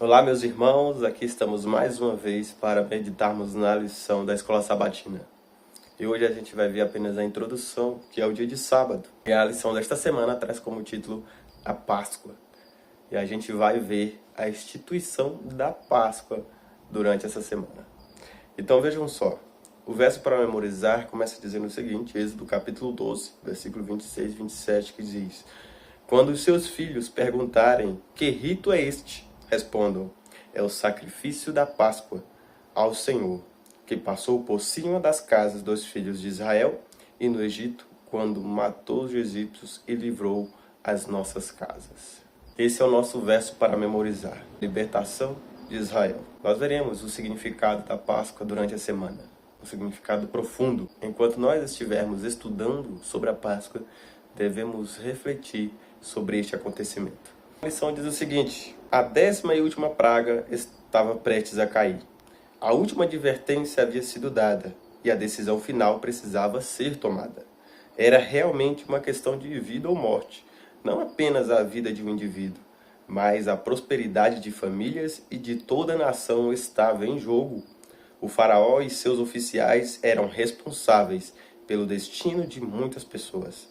Olá, meus irmãos, aqui estamos mais uma vez para meditarmos na lição da Escola Sabatina. E hoje a gente vai ver apenas a introdução, que é o dia de sábado. E a lição desta semana traz como título a Páscoa. E a gente vai ver a instituição da Páscoa durante essa semana. Então vejam só, o verso para memorizar começa dizendo o seguinte, Êxodo capítulo 12, versículo 26 e 27, que diz: Quando os seus filhos perguntarem que rito é este, respondam: é o sacrifício da Páscoa ao Senhor, que passou por cima das casas dos filhos de Israel e no Egito, quando matou os egípcios e livrou as nossas casas. Esse é o nosso verso para memorizar. Libertação de Israel. Nós veremos o significado da Páscoa durante a semana. Um significado profundo. Enquanto nós estivermos estudando sobre a Páscoa, devemos refletir sobre este acontecimento. A lição diz o seguinte: a 10ª e última praga estava prestes a cair. A última advertência havia sido dada e a decisão final precisava ser tomada. Era realmente uma questão de vida ou morte, não apenas a vida de um indivíduo, mas a prosperidade de famílias e de toda a nação estava em jogo. O faraó e seus oficiais eram responsáveis pelo destino de muitas pessoas.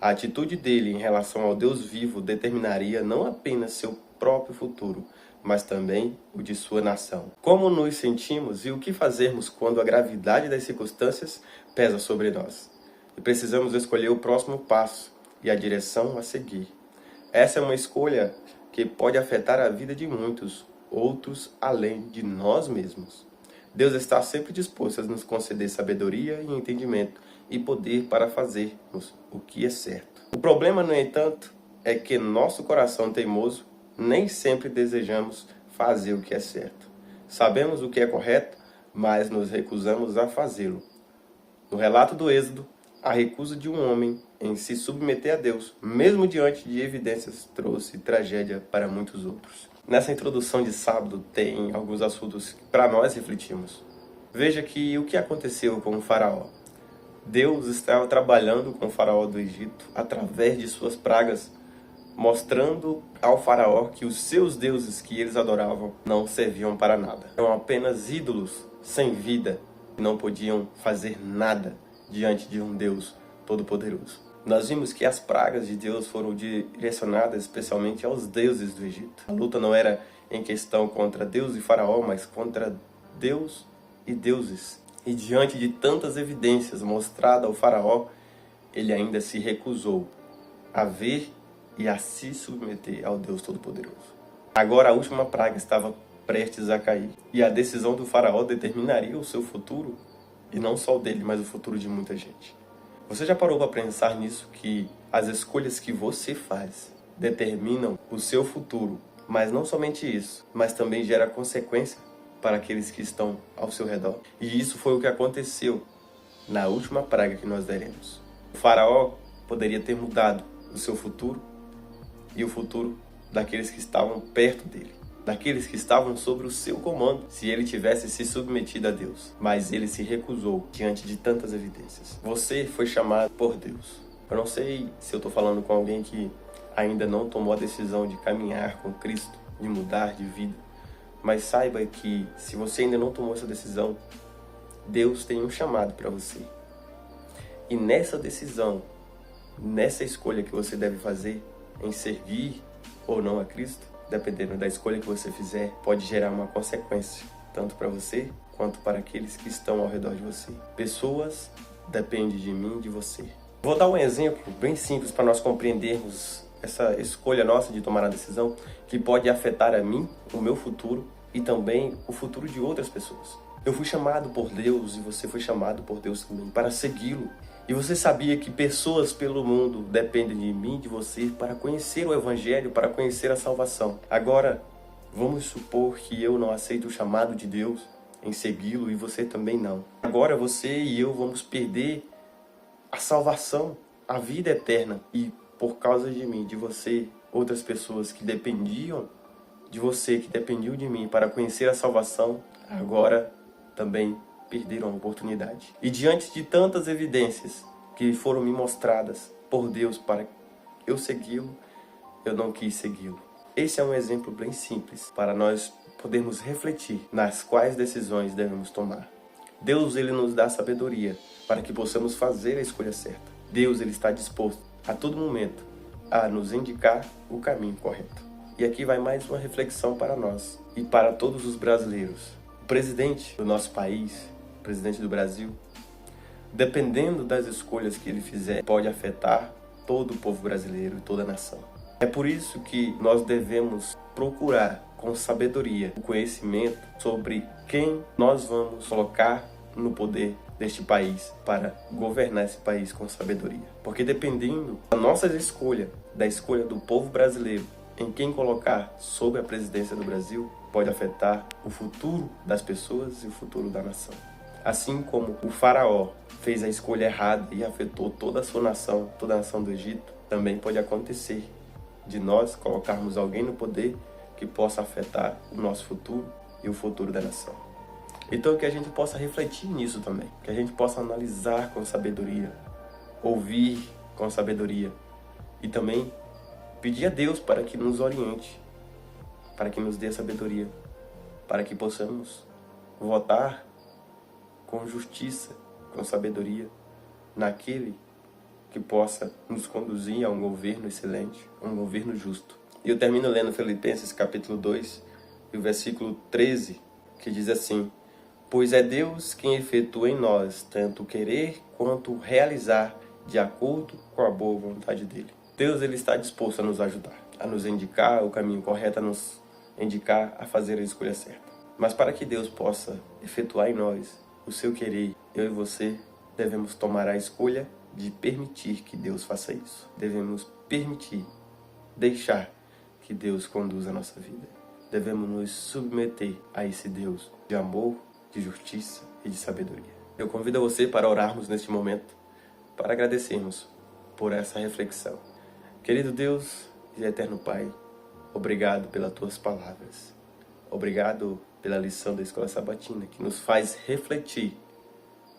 A atitude dele em relação ao Deus vivo determinaria não apenas seu próprio futuro, mas também o de sua nação. Como nos sentimos e o que fazermos quando a gravidade das circunstâncias pesa sobre nós? E precisamos escolher o próximo passo e a direção a seguir. Essa é uma escolha que pode afetar a vida de muitos, outros além de nós mesmos. Deus está sempre disposto a nos conceder sabedoria e entendimento e poder para fazermos o que é certo. O problema, no entanto, é que nosso coração teimoso nem sempre desejamos fazer o que é certo. Sabemos o que é correto, mas nos recusamos a fazê-lo. No relato do Êxodo, a recusa de um homem em se submeter a Deus, mesmo diante de evidências, trouxe tragédia para muitos outros. Nessa introdução de sábado tem alguns assuntos que para nós refletimos. Veja que o que aconteceu com o faraó. Deus estava trabalhando com o faraó do Egito através de suas pragas, mostrando ao faraó que os seus deuses que eles adoravam não serviam para nada. Eram apenas ídolos sem vida, que não podiam fazer nada diante de um Deus todo-poderoso. Nós vimos que as pragas de Deus foram direcionadas especialmente aos deuses do Egito. A luta não era em questão contra Deus e faraó, mas contra Deus e deuses. E diante de tantas evidências mostradas ao faraó, ele ainda se recusou a ver e a se submeter ao Deus Todo-Poderoso. Agora a última praga estava prestes a cair. E a decisão do faraó determinaria o seu futuro, e não só o dele, mas o futuro de muita gente. Você já parou para pensar nisso, que as escolhas que você faz determinam o seu futuro, mas não somente isso, mas também gera consequência para aqueles que estão ao seu redor. E isso foi o que aconteceu na última praga que nós veremos. O faraó poderia ter mudado o seu futuro e o futuro daqueles que estavam perto dele, daqueles que estavam sob o seu comando, se ele tivesse se submetido a Deus. Mas ele se recusou diante de tantas evidências. Você foi chamado por Deus. Eu não sei se eu estou falando com alguém que ainda não tomou a decisão de caminhar com Cristo, de mudar de vida. Mas saiba que, se você ainda não tomou essa decisão, Deus tem um chamado para você. E nessa decisão, nessa escolha que você deve fazer, em servir ou não a Cristo, dependendo da escolha que você fizer, pode gerar uma consequência, tanto para você, quanto para aqueles que estão ao redor de você. Pessoas dependem de mim e de você. Vou dar um exemplo bem simples para nós compreendermos essa escolha nossa de tomar a decisão, que pode afetar a mim, o meu futuro e também o futuro de outras pessoas. Eu fui chamado por Deus e você foi chamado por Deus também para segui-lo. E você sabia que pessoas pelo mundo dependem de mim e de você para conhecer o Evangelho, para conhecer a salvação. Agora, vamos supor que eu não aceito o chamado de Deus em segui-lo e você também não. Agora você e eu vamos perder a salvação, a vida eterna. E por causa de mim, de você, outras pessoas que dependiam de você, que dependiam de mim para conhecer a salvação, agora também perderam a oportunidade. E diante de tantas evidências que foram me mostradas por Deus para eu segui-lo, eu não quis segui-lo. Esse é um exemplo bem simples para nós podermos refletir nas quais decisões devemos tomar. Deus, ele nos dá sabedoria para que possamos fazer a escolha certa. Deus, ele está disposto a todo momento a nos indicar o caminho correto. E aqui vai mais uma reflexão para nós e para todos os brasileiros. O presidente do nosso país, o presidente do Brasil, dependendo das escolhas que ele fizer, pode afetar todo o povo brasileiro e toda a nação. É por isso que nós devemos procurar com sabedoria o conhecimento sobre quem nós vamos colocar no poder deste país para governar esse país com sabedoria. Porque dependendo da nossa escolha, da escolha do povo brasileiro, em quem colocar sob a presidência do Brasil, pode afetar o futuro das pessoas e o futuro da nação. Assim como o faraó fez a escolha errada e afetou toda a sua nação, toda a nação do Egito, também pode acontecer de nós colocarmos alguém no poder que possa afetar o nosso futuro e o futuro da nação. Então que a gente possa refletir nisso também, que a gente possa analisar com sabedoria, ouvir com sabedoria e também pedir a Deus para que nos oriente, para que nos dê sabedoria, para que possamos votar com justiça, com sabedoria, naquele que possa nos conduzir a um governo excelente, a um governo justo. E eu termino lendo Filipenses capítulo 2, e o versículo 13, que diz assim: pois é Deus quem efetua em nós tanto o querer quanto o realizar de acordo com a boa vontade dele. Deus, ele está disposto a nos ajudar, a nos indicar o caminho correto, a nos indicar a fazer a escolha certa. Mas para que Deus possa efetuar em nós o seu querer, eu e você devemos tomar a escolha de permitir que Deus faça isso. Devemos permitir, deixar que Deus conduza a nossa vida. Devemos nos submeter a esse Deus de amor, de justiça e de sabedoria. Eu convido você para orarmos neste momento, para agradecermos por essa reflexão. Querido Deus e eterno Pai, obrigado pelas tuas palavras. Obrigado pela lição da Escola Sabatina, que nos faz refletir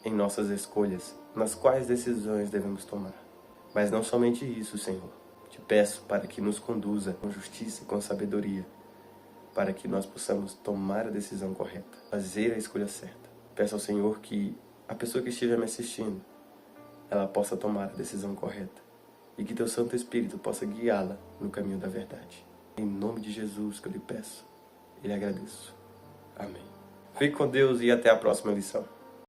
em nossas escolhas, nas quais decisões devemos tomar. Mas não somente isso, Senhor. Te peço para que nos conduza com justiça e com sabedoria, para que nós possamos tomar a decisão correta, fazer a escolha certa. Peço ao Senhor que a pessoa que estiver me assistindo, ela possa tomar a decisão correta e que Teu Santo Espírito possa guiá-la no caminho da verdade. Em nome de Jesus que eu lhe peço e lhe agradeço. Amém. Fique com Deus e até a próxima lição.